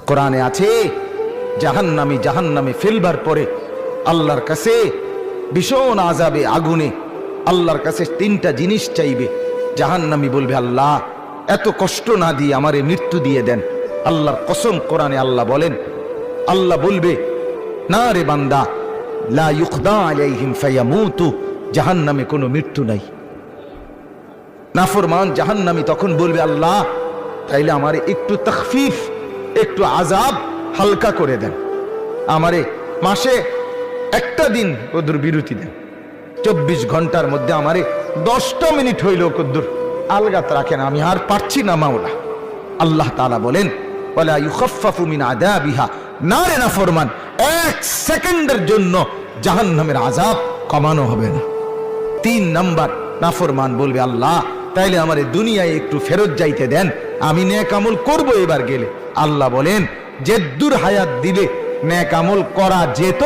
কোরআনে আছে জাহান্নামী ফেলবার পরে আল্লাহর কাছে ভীষণ আযাবে আগুনে আল্লাহর কাছে তিনটা জিনিস চাইবে। জাহান্নামী বলবে, আল্লাহ এত কষ্ট না দিয়ে আমারে মৃত্যু দিয়ে দেন। আল্লাহর কসম, কোরআনে আল্লাহ বলেন, আল্লাহ বলবে, না রে বান্দা, লা ইউকদা আলাইহিম ফায়ামুতু, জাহান্নামে কোনো মৃত্যু নাই। নাফরমান জাহান্নামী তখন বলবে, আল্লাহ তাইলে আমারে একটু তাখফিফ, একটু আযাব হালকা করে দেন, আমারে মাসে একটা দিন কদ্দুর বিরতি দেন, 24 ঘন্টার মধ্যে আমারে 10টা মিনিট হইল কদ্দুর আলগাত রাখেন, আমি আর পারছি না মাওলা। আল্লাহ তাআলা বলেন, ওয়ালা ইউখাফফাফু মিন আযাবিহা, না রে নাফরমান, 1 সেকেন্ডের জন্য জাহান্নামের আযাব কমানো হবে না। 3 নাম্বার, নাফরমান বলবে, আল্লাহ তাইলে আমারে দুনিয়ায় একটু ফেরত যাইতে দেন, আমি নেক আমল করব এবার গেলে। আল্লাহ বলেন, যেদ্দুর হায়াত দিলে নেক আমল করা যেত,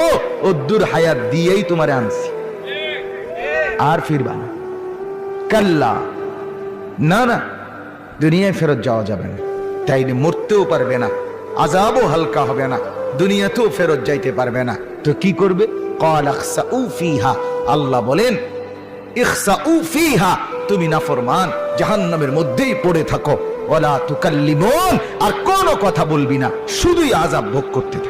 ওদ্দুর হায়াত দিয়েই তোমারে আনছি, আর ফিরবা না। কাল্লা, না না, দুনিয়ায় ফেরত যাওয়া যাবে না, তাইলে মরতেও পারবে না, আযাবও হালকা হবে না, দুনিয়াতেও ফেরত যাইতে পারবে না। তো কি করবে? ক্বাল ইখসাউ ফিহা, আল্লাহ বলেন, ইখসাউ ফিহা, তুমি নাফরমান জাহান্নামের মধ্যেই পড়ে থাকো, ওয়ালা তুকাল্লিমুন, আর কোনো কথা বলবি না, শুধুই আযাব ভোগ করতে থাকো।